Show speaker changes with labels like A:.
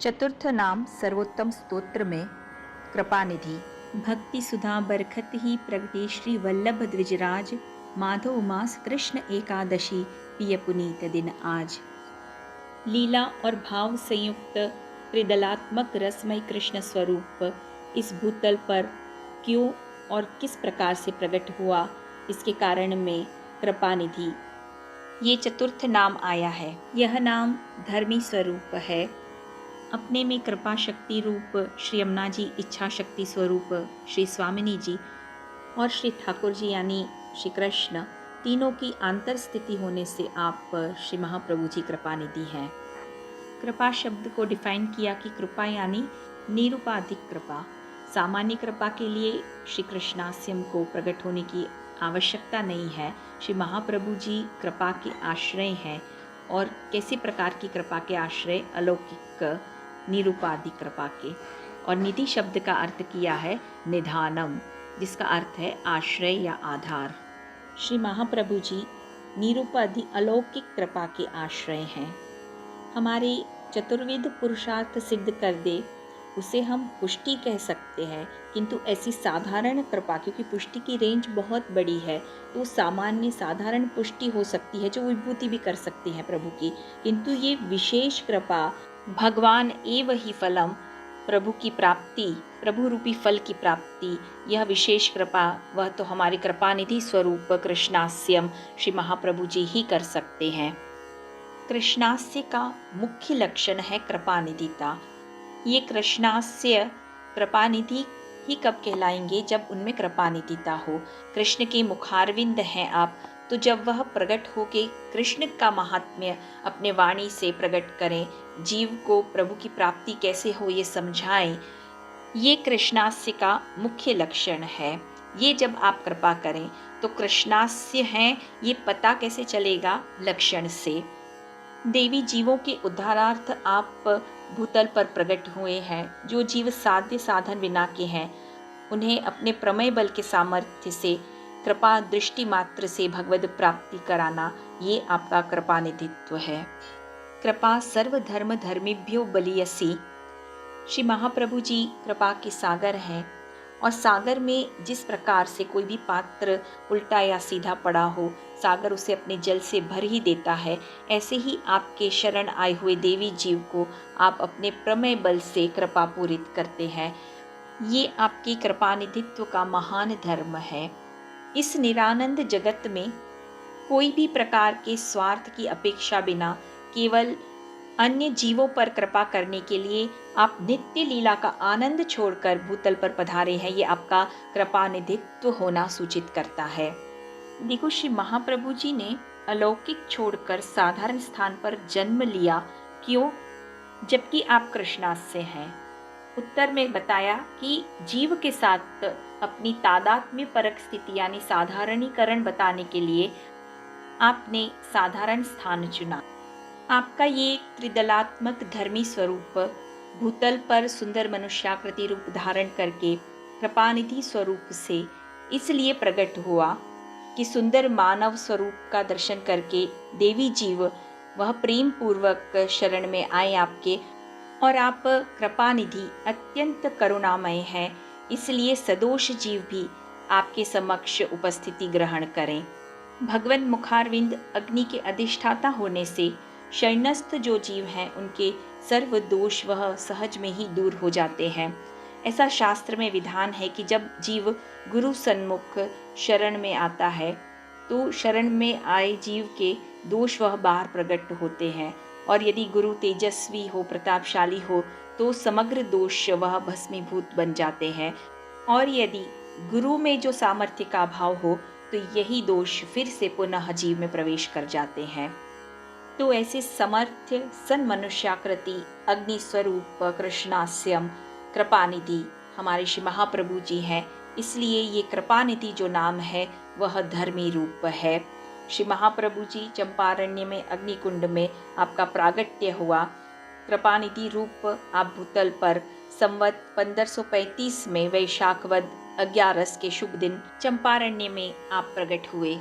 A: चतुर्थ नाम सर्वोत्तम स्तोत्र में कृपानिधि।
B: भक्ति सुधा बरखत ही प्रगटे श्री वल्लभ द्विजराज, माधव मास कृष्ण एकादशी पिय पुनीत दिन आज। लीला और भाव संयुक्त त्रिदलात्मक रसमय कृष्ण स्वरूप इस भूतल पर क्यों और किस प्रकार से प्रकट हुआ, इसके कारण में कृपानिधि ये चतुर्थ नाम आया है। यह नाम धर्मी स्वरूप है। अपने में कृपा शक्ति रूप श्री यमुना जी, इच्छा शक्ति स्वरूप श्री स्वामिनी जी और श्री ठाकुर जी यानी श्री कृष्ण, तीनों की आंतर स्थिति होने से आप श्री महाप्रभु जी कृपानिधि हैं। कृपा शब्द को डिफाइन किया कि कृपा यानी निरुपाधिक कृपा। सामान्य कृपा के लिए श्री कृष्णास्यम को प्रकट होने की आवश्यकता नहीं है। श्री महाप्रभु जी कृपा के आश्रय हैं। और कैसे प्रकार की कृपा के आश्रय? अलौकिक निरुपाधिक कृपा के। और निधि शब्द का अर्थ किया है निधानम, जिसका अर्थ है आश्रय या आधार। श्री महाप्रभु जी निरुपाधि अलौकिक कृपा के आश्रय हैं। हमारे चतुर्विध पुरुषार्थ सिद्ध कर दे उसे हम पुष्टि कह सकते हैं, किंतु ऐसी साधारण कृपा, क्योंकि पुष्टि की रेंज बहुत बड़ी है, तो सामान्य साधारण पुष्टि हो सकती है जो विभूति भी कर सकती है प्रभु की, किंतु ये विशेष कृपा भगवान एव ही फलम, प्रभु की प्राप्ति, प्रभु रूपी फल की प्राप्ति, यह विशेष कृपा वह तो हमारे कृपानिधि स्वरूप कृष्णास्यम श्री महाप्रभु जी ही कर सकते हैं। कृष्णास्य का मुख्य लक्षण है कृपानिधिता। ये कृष्णास्य कृपानिधि ही कब कहलाएंगे? जब उनमें कृपानिधिता हो। कृष्ण के मुखारविंद हैं आप, तो जब वह प्रकट हो के कृष्ण का महात्म्य अपने वाणी से प्रकट करें, जीव को प्रभु की प्राप्ति कैसे हो ये समझाएं, ये कृष्णास्य का मुख्य लक्षण है। ये जब आप कृपा करें तो कृष्णास्य हैं ये पता कैसे चलेगा? लक्षण से। देवी जीवों के उद्धारार्थ आप भूतल पर प्रकट हुए हैं। जो जीव साध्य साधन विना के हैं, उन्हें अपने प्रमेय बल के सामर्थ्य से कृपा दृष्टि मात्र से भगवद प्राप्ति कराना, ये आपका कृपानिधित्व है। कृपा सर्वधर्म धर्मेभ्यो बलियसी। श्री महाप्रभु जी कृपा के सागर हैं, और सागर में जिस प्रकार से कोई भी पात्र उल्टा या सीधा पड़ा हो, सागर उसे अपने जल से भर ही देता है। ऐसे ही आपके शरण आए हुए देवी जीव को आप अपने प्रमेय बल से कृपा पूरित करते हैं। ये आपकी कृपानिधित्व का महान धर्म है। इस निरानंद जगत में कोई भी प्रकार के स्वार्थ की अपेक्षा बिना केवल अन्य जीवों पर कृपा करने के लिए आप नित्य लीला का आनंद छोड़कर भूतल पर पधारे हैं, ये आपका कृपानिधित्व होना सूचित करता है। देखो, श्री महाप्रभु जी ने अलौकिक छोड़कर साधारण स्थान पर जन्म लिया। क्यों? जबकि आप कृष्णास्य हैं। उत्तर में बताया कि जीव के साथ अपनी तादात्म्य परक स्थिति यानी साधारणीकरण बताने के लिए आपने साधारण स्थान चुना। आपका ये त्रिदलात्मक धर्मी स्वरूप भूतल पर सुंदर मनुष्याकृति रूप धारण करके कृपानिधि स्वरूप से इसलिए प्रकट हुआ कि सुंदर मानव स्वरूप का दर्शन करके देवी जीव वह प्रेम पूर्वक शरण में आए आपके, और आप कृपानिधि अत्यंत करुणामय हैं, इसलिए सदोष जीव भी आपके समक्ष उपस्थिति ग्रहण करें। भगवान मुखारविंद अग्नि के अधिष्ठाता होने से शरणस्थ जो जीव हैं उनके सर्व दोष वह सहज में ही दूर हो जाते हैं। ऐसा शास्त्र में विधान है कि जब जीव गुरु सन्मुख शरण में आता है तो शरण में आए जीव के दोष वह बाहर प्रकट होते हैं, और यदि गुरु तेजस्वी हो, प्रतापशाली हो, तो समग्र दोष वह भस्मीभूत बन जाते हैं। और यदि गुरु में जो सामर्थ्य का अभाव हो तो यही दोष फिर से पुनः जीव में प्रवेश कर जाते हैं। तो ऐसे समर्थ्य सन मनुष्याकृति अग्नि स्वरूप कृष्णास्यम कृपानिधि हमारे श्री महाप्रभु जी हैं, इसलिए ये कृपानिधि जो नाम है वह धर्मी रूप है। श्री महाप्रभु जी चंपारण्य में अग्निकुंड में आपका प्रागट्य हुआ। कृपानिधि रूप आप भूतल पर संवत 1535 में वैशाख वद 11 के शुभ दिन चंपारण्य में आप प्रकट हुए।